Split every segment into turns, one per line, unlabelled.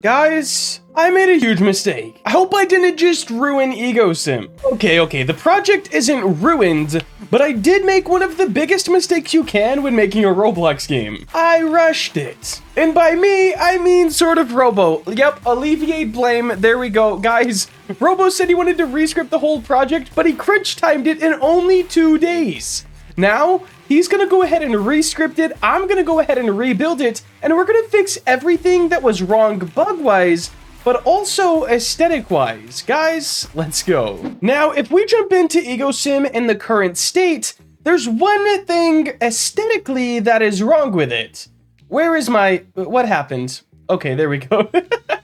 Guys, I made a huge mistake. I hope I didn't just ruin EgoSim. Okay, the project isn't ruined, but I did make one of the biggest mistakes you can when making a Roblox game. I rushed it. And by me, I mean sort of Robo. Yep, alleviate blame. There we go. Guys, Robo said he wanted to rescript the whole project, but he crunch timed it in only 2 days. Now, he's gonna go ahead and rescript it, I'm gonna go ahead and rebuild it, and we're gonna fix everything that was wrong bug-wise, but also aesthetic-wise. Guys, let's go. Now, if we jump into EgoSim in the current state, there's one thing aesthetically that is wrong with it. Where is my... what happened? Okay, there we go.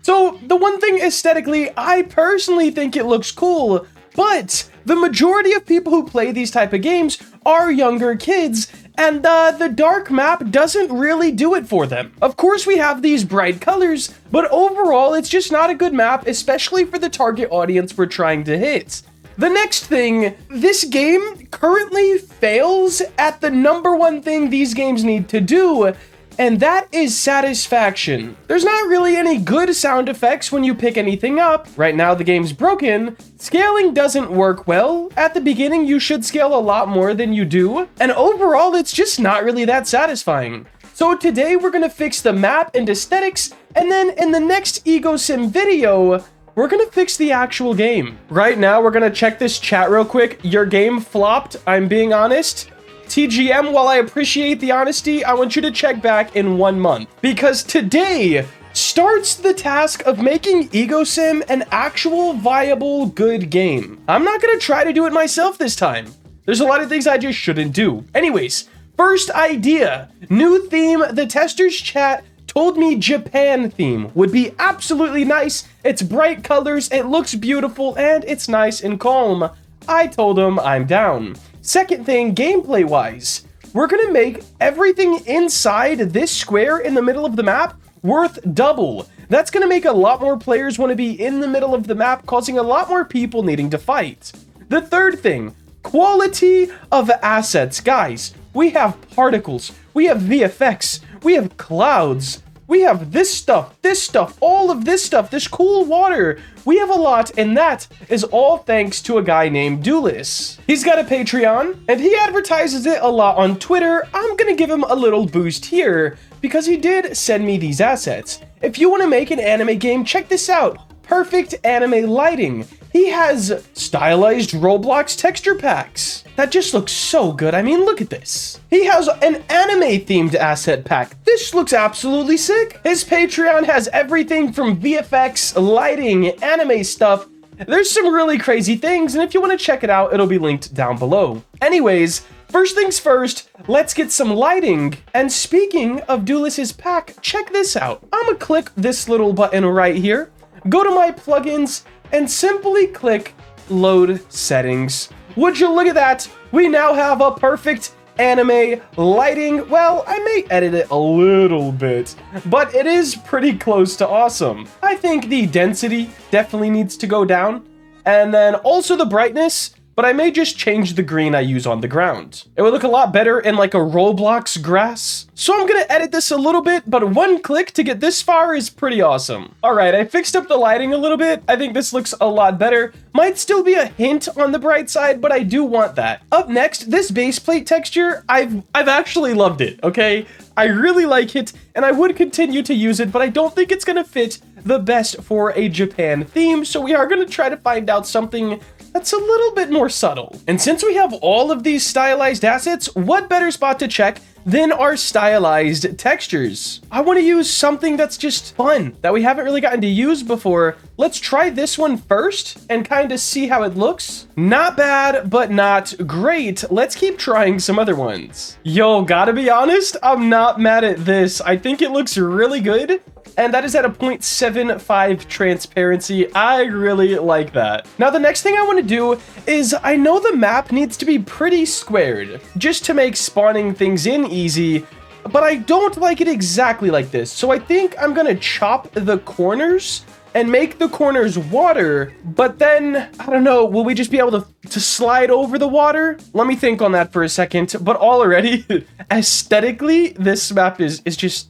So, the one thing aesthetically, I personally think it looks cool, but the majority of people who play these type of games are younger kids, and the dark map doesn't really do it for them. Of course, we have these bright colors, but overall, it's just not a good map, especially for the target audience we're trying to hit. The next thing, this game currently fails at the #1 thing these games need to do, and that is satisfaction. There's not really any good sound effects when you pick anything up. Right now, the game's broken. Scaling doesn't work well. At the beginning, you should scale a lot more than you do. And overall, it's just not really that satisfying. So today, we're gonna fix the map and aesthetics, and then in the next EgoSim video, we're gonna fix the actual game. Right now, we're gonna check this chat real quick. Your game flopped, I'm being honest. TGM, while I appreciate the honesty, I want you to check back in 1 month. Because today starts the task of making EgoSim an actual viable good game. I'm not gonna try to do it myself this time. There's a lot of things I just shouldn't do. Anyways, first idea, new theme. The testers chat told me Japan theme would be absolutely nice. It's bright colors, it looks beautiful, and it's nice and calm. I told him I'm down. Second thing, gameplay-wise, we're gonna make everything inside this square in the middle of the map worth double. That's gonna make a lot more players want to be in the middle of the map, causing a lot more people needing to fight. The third thing, quality of assets. Guys, we have particles, we have VFX, we have clouds, we have this stuff, all of this stuff, this cool water. We have a lot, and that is all thanks to a guy named Duelist. He's got a Patreon, and he advertises it a lot on Twitter. I'm gonna give him a little boost here, because he did send me these assets. If you want to make an anime game, check this out. Perfect anime lighting. He has stylized ROBLOX texture packs. That just looks so good. I mean, look at this. He has an anime-themed asset pack. This looks absolutely sick. His Patreon has everything from VFX, lighting, anime stuff. There's some really crazy things, and if you want to check it out, it'll be linked down below. Anyways, first things first, let's get some lighting. And speaking of Duelist's pack, check this out. I'm gonna click this little button right here, go to my plugins, and simply click load settings. Would you look at that? We now have a perfect anime lighting. Well, I may edit it a little bit, but it is pretty close to awesome. I think the density definitely needs to go down, and then also the brightness, but I may just change the green I use on the ground. It would look a lot better in like a Roblox grass. So I'm gonna edit this a little bit, but 1 click to get this far is pretty awesome. All right, I fixed up the lighting a little bit. I think this looks a lot better. Might still be a hint on the bright side, but I do want that. Up next, this base plate texture, I've actually loved it, okay? I really like it, and I would continue to use it, but I don't think it's gonna fit the best for a Japan theme, so we are gonna try to find out something that's a little bit more subtle. And since we have all of these stylized assets, what better spot to check than our stylized textures? I want to use something that's just fun, that we haven't really gotten to use before. Let's try this one first and kind of see how it looks. Not bad, but not great. Let's keep trying some other ones. Yo, gotta be honest, I'm not mad at this. I think it looks really good. And that is at a 0.75 transparency. I really like that. Now, the next thing I want to do is, I know the map needs to be pretty squared, just to make spawning things in easy, but I don't like it exactly like this. So I think I'm gonna chop the corners and make the corners water, but then, I don't know, will we just be able to slide over the water? Let me think on that for a second, but already, aesthetically, this map is just...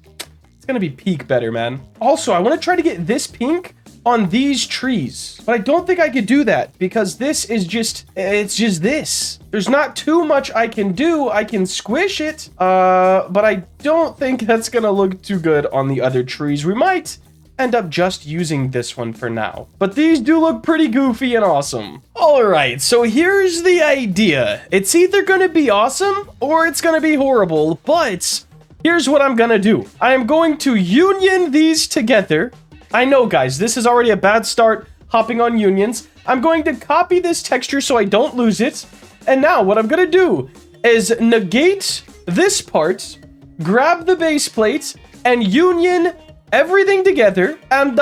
It's gonna be peak better, man. Also, I want to try to get this pink on these trees, but I don't think I could do that because this is just, it's just this. There's not too much I can do. I can squish it, but I don't think that's gonna look too good on the other trees. We might end up just using this one for now, but these do look pretty goofy and awesome. All right, so here's the idea. It's either gonna be awesome or it's gonna be horrible, but here's what I'm gonna do. I am going to union these together. I know, guys, this is already a bad start hopping on unions. I'm going to copy this texture so I don't lose it. And now what I'm going to do is negate this part, grab the base plate, and union everything together. And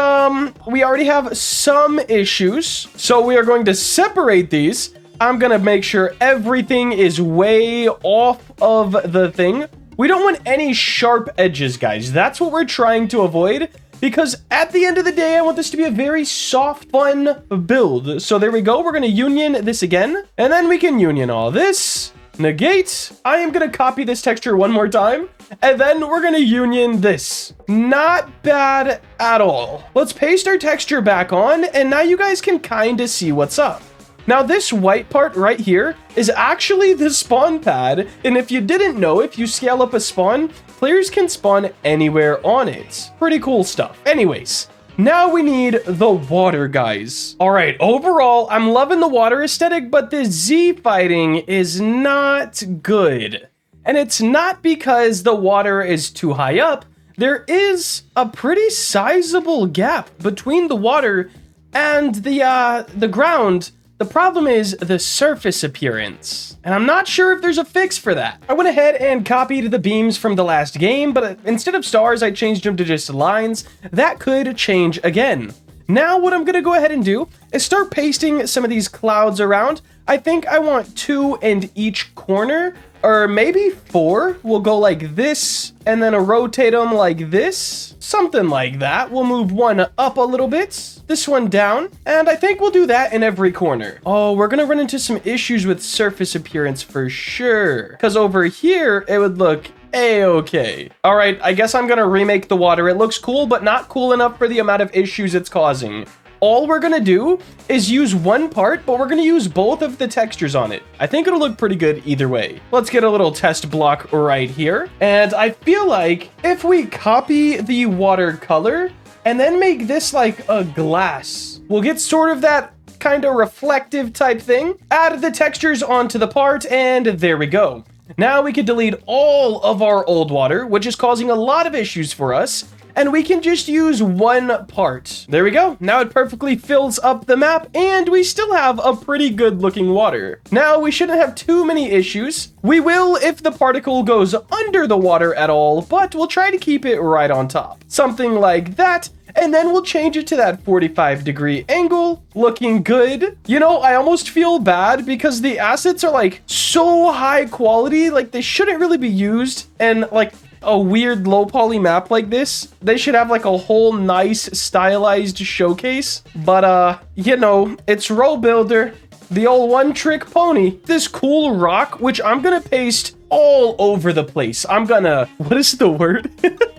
we already have some issues. So we are going to separate these. I'm going to make sure everything is way off of the thing. We don't want any sharp edges, guys. That's what we're trying to avoid. Because at the end of the day, I want this to be a very soft, fun build. So there we go. We're going to union this again. And then we can union all this. Negate. I am going to copy this texture one more time. And then we're going to union this. Not bad at all. Let's paste our texture back on. And now you guys can kind of see what's up. Now this white part right here is actually the spawn pad, and if you didn't know, if you scale up a spawn, players can spawn anywhere on it. Pretty cool stuff. Anyways, now we need the water, guys. All right, overall, I'm loving the water aesthetic, but the Z fighting is not good. And it's not because the water is too high up. There is a pretty sizable gap between the water and the ground. The problem is the surface appearance, and I'm not sure if there's a fix for that. I went ahead and copied the beams from the last game, but instead of stars, I changed them to just lines. That could change again. Now what I'm gonna go ahead and do is start pasting some of these clouds around. I think I want 2 in each corner, or maybe 4. We'll go like this, and then rotate them like this. Something like that. We'll move one up a little bit, this one down, and I think we'll do that in every corner. Oh, we're gonna run into some issues with surface appearance for sure, because over here, it would look a-okay. All right, I guess I'm gonna remake the water. It looks cool, but not cool enough for the amount of issues it's causing. All we're gonna do is use one part, but we're gonna use both of the textures on it. I think it'll look pretty good either way. Let's get a little test block right here. And I feel like if we copy the watercolor and then make this like a glass, we'll get sort of that kind of reflective type thing. Add the textures onto the part, and there we go. Now we can delete all of our old water, which is causing a lot of issues for us. And we can just use one part. There we go. Now it perfectly fills up the map, and we still have a pretty good looking water. Now we shouldn't have too many issues. We will if the particle goes under the water at all, but we'll try to keep it right on top. Something like that. And then we'll change it to that 45-degree angle, looking good. You know, I almost feel bad because the assets are like so high quality, like they shouldn't really be used. And like a weird low poly map like this, they should have like a whole nice stylized showcase. But you know, it's Row Builder, the old one-trick pony. This cool rock, which I'm gonna paste all over the place. I'm gonna, what is the word?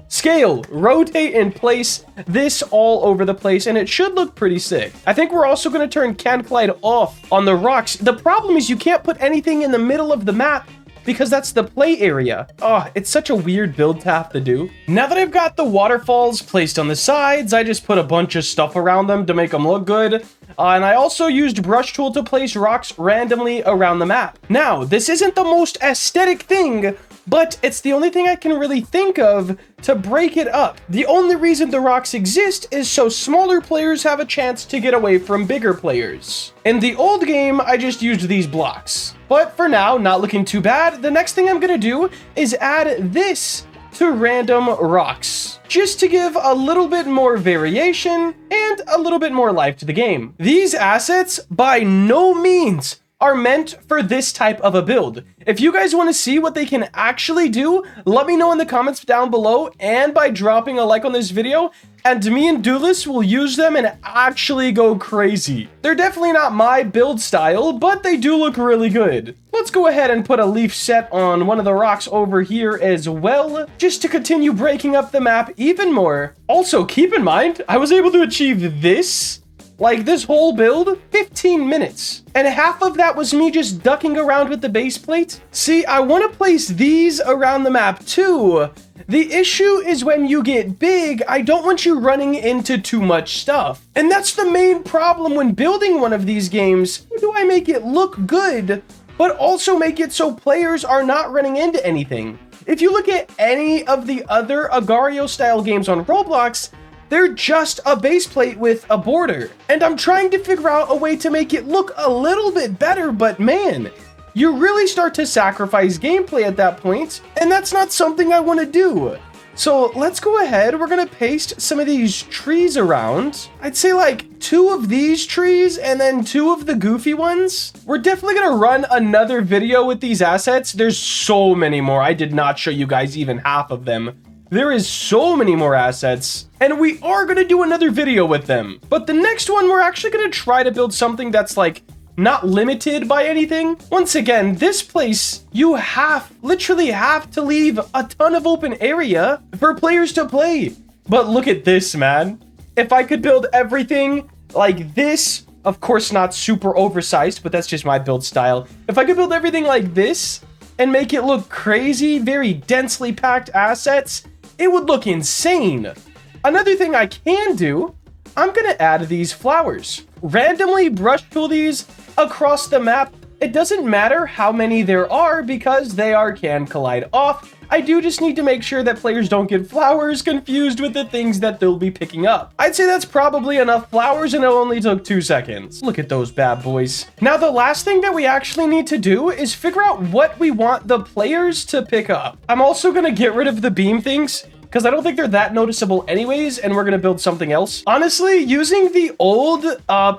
Scale, rotate, and place this all over the place, and it should look pretty sick. I think we're also gonna turn Can Collide off on the rocks. The problem is you can't put anything in the middle of the map because that's the play area. Oh, it's such a weird build to have to do. Now that I've got the waterfalls placed on the sides, I just put a bunch of stuff around them to make them look good. And I also used brush tool to place rocks randomly around the map. Now, this isn't the most aesthetic thing, but it's the only thing I can really think of to break it up. The only reason the rocks exist is so smaller players have a chance to get away from bigger players. In the old game, I just used these blocks. But for now, not looking too bad. The next thing I'm gonna do is add this to random rocks, just to give a little bit more variation and a little bit more life to the game. These assets by no means are meant for this type of a build. If you guys want to see what they can actually do, let me know in the comments down below and by dropping a like on this video, and me and Duelist will use them and actually go crazy. They're definitely not my build style, but they do look really good. Let's go ahead and put a leaf set on one of the rocks over here as well, just to continue breaking up the map even more. Also, keep in mind, I was able to achieve this, like this whole build, 15 minutes. And half of that was me just ducking around with the base plate. See, I want to place these around the map too. The issue is when you get big, I don't want you running into too much stuff. And that's the main problem when building one of these games. How do I make it look good, but also make it so players are not running into anything? If you look at any of the other Agar.io style games on Roblox, they're just a base plate with a border. And I'm trying to figure out a way to make it look a little bit better, but man, you really start to sacrifice gameplay at that point, and that's not something I want to do. So let's go ahead, we're gonna paste some of these trees around. I'd say like 2 of these trees and then 2 of the goofy ones. We're definitely gonna run another video with these assets. There's so many more. I did not show you guys even half of them. There is so many more assets, and we are going to do another video with them. But the next one, we're actually going to try to build something that's like not limited by anything. Once again, this place, you literally have to leave a ton of open area for players to play. But look at this, man. If I could build everything like this, of course not super oversized, but that's just my build style. If I could build everything like this and make it look crazy, very densely packed assets, it would look insane. Another thing I can do, I'm gonna add these flowers. Randomly brush tool these across the map. It doesn't matter how many there are because they can collide off. I do just need to make sure that players don't get flowers confused with the things that they'll be picking up. I'd say that's probably enough flowers and it only took 2 seconds. Look at those bad boys. Now, the last thing that we actually need to do is figure out what we want the players to pick up. I'm also gonna get rid of the beam things because I don't think they're that noticeable anyways, and we're gonna build something else. Honestly, using the old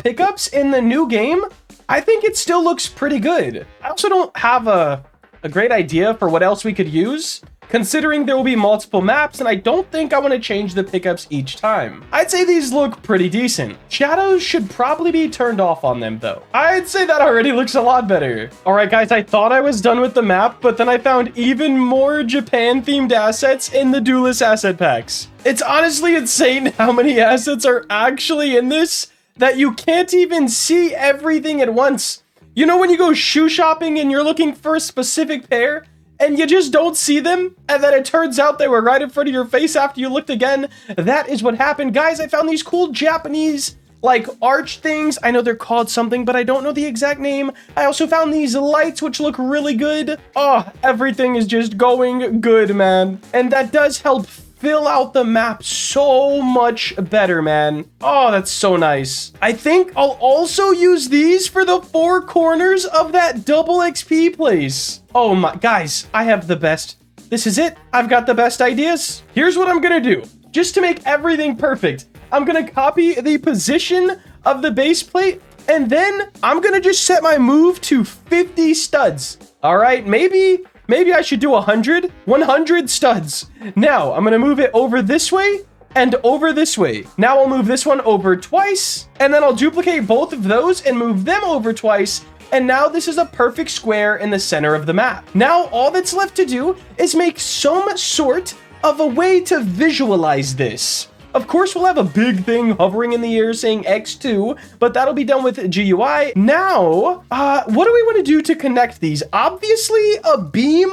pickups in the new game, I think it still looks pretty good. I also don't have a great idea for what else we could use, considering there will be multiple maps, and I don't think I want to change the pickups each time. I'd say these look pretty decent. Shadows should probably be turned off on them though. I'd say that already looks a lot better. All right, guys, I thought I was done with the map, but then I found even more Japan themed assets in the Duelist asset packs. It's honestly insane how many assets are actually in this that you can't even see everything at once. You know when you go shoe shopping and you're looking for a specific pair and you just don't see them, and then it turns out they were right in front of your face after you looked again? That is what happened. Guys, I found these cool Japanese like arch things. I know they're called something, but I don't know the exact name. I also found these lights, which look really good. Oh, everything is just going good, man. And that does help fill out the map so much better, man. Oh, that's so nice. I think I'll also use these for the 4 corners of that double XP place. Oh my, guys, I have the best. This is it. I've got the best ideas. Here's what I'm gonna do. Just to make everything perfect, I'm gonna copy the position of the base plate, and then I'm gonna just set my move to 50 studs. All right, maybe I should do 100 studs. Now I'm gonna move it over this way and over this way. Now I'll move this one over twice, and then I'll duplicate both of those and move them over twice. And now this is a perfect square in the center of the map. Now all that's left to do is make some sort of a way to visualize this. Of course, we'll have a big thing hovering in the air saying X2, but that'll be done with GUI. Now, what do we want to do to connect these? Obviously, a beam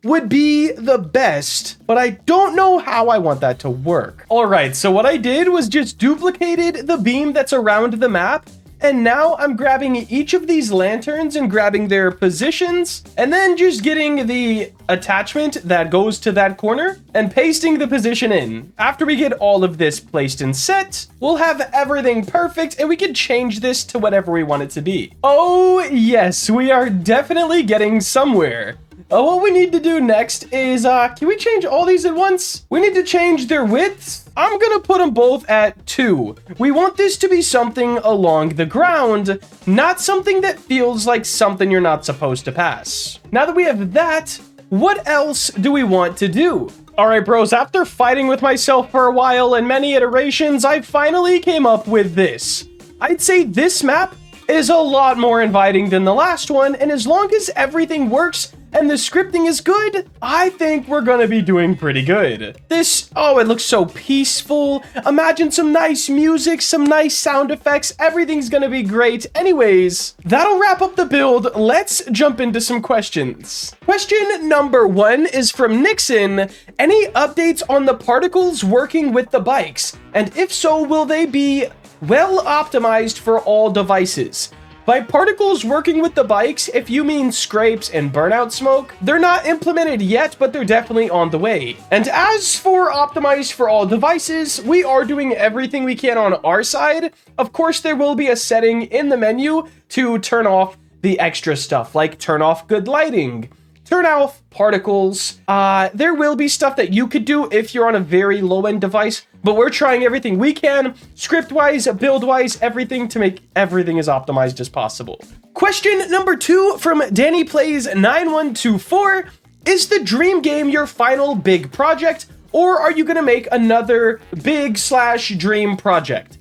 would be the best, but I don't know how I want that to work. All right, so what I did was just duplicated the beam that's around the map. And now I'm grabbing each of these lanterns and grabbing their positions, and then just getting the attachment that goes to that corner and pasting the position in. After we get all of this placed and set, we'll have everything perfect and we can change this to whatever we want it to be. Oh yes, we are definitely getting somewhere. What we need to do next is, can we change all these at once? We need to change their width. I'm gonna put them both at 2. We want this to be something along the ground, not something that feels like something you're not supposed to pass. Now that we have that, what else do we want to do? All right, bros, after fighting with myself for a while and many iterations, I finally came up with this. I'd say this map is a lot more inviting than the last one, and as long as everything works and the scripting is good, I think we're gonna be doing pretty good. This, oh, it looks so peaceful. Imagine some nice music, some nice sound effects. Everything's gonna be great. Anyways, that'll wrap up the build. Let's jump into some questions. Question number 1 is from Nixon. Any updates on the particles working with the bikes? And if so, will they be well optimized for all devices? By particles working with the bikes, if you mean scrapes and burnout smoke, they're not implemented yet, but they're definitely on the way. And as for optimized for all devices, we are doing everything we can on our side. Of course, there will be a setting in the menu to turn off the extra stuff, like turn off good lighting, turn off particles. There will be stuff that you could do if you're on a very low-end device, but we're trying everything we can, script-wise, build-wise, everything to make everything as optimized as possible. Question number 2 from Danny Plays 9124. Is the dream game your final big project, or are you gonna make another big/dream project?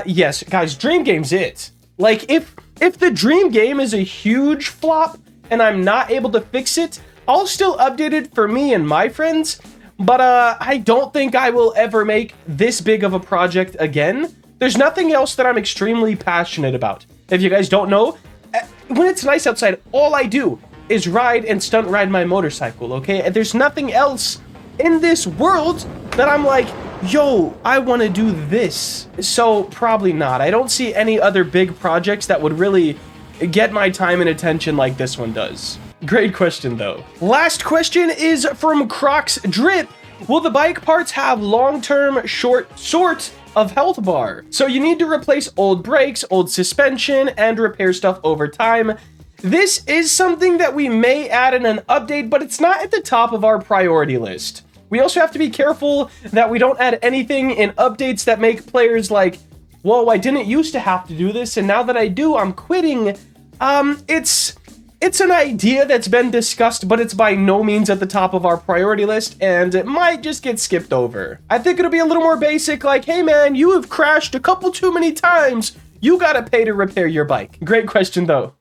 Yes, guys, dream game's it. Like, if the dream game is a huge flop and I'm not able to fix it, I'll still update it for me and my friends, but I don't think I will ever make this big of a project again. There's nothing else that I'm extremely passionate about. If you guys don't know, when it's nice outside, all I do is ride and stunt ride my motorcycle, okay? And there's nothing else in this world that I'm like, yo, I want to do this. So probably not. I don't see any other big projects that would really get my time and attention like this one does. Great question, though. Last question is from Crocs Drip. Will the bike parts have long-term sort of health bar? So you need to replace old brakes, old suspension, and repair stuff over time. This is something that we may add in an update, but it's not at the top of our priority list. We also have to be careful that we don't add anything in updates that make players like, whoa, I didn't used to have to do this, and now that I do, I'm quitting. It's an idea that's been discussed, but it's by no means at the top of our priority list, and it might just get skipped over. I think it'll be a little more basic, like, hey man, you have crashed a couple too many times. You gotta pay to repair your bike. Great question, though.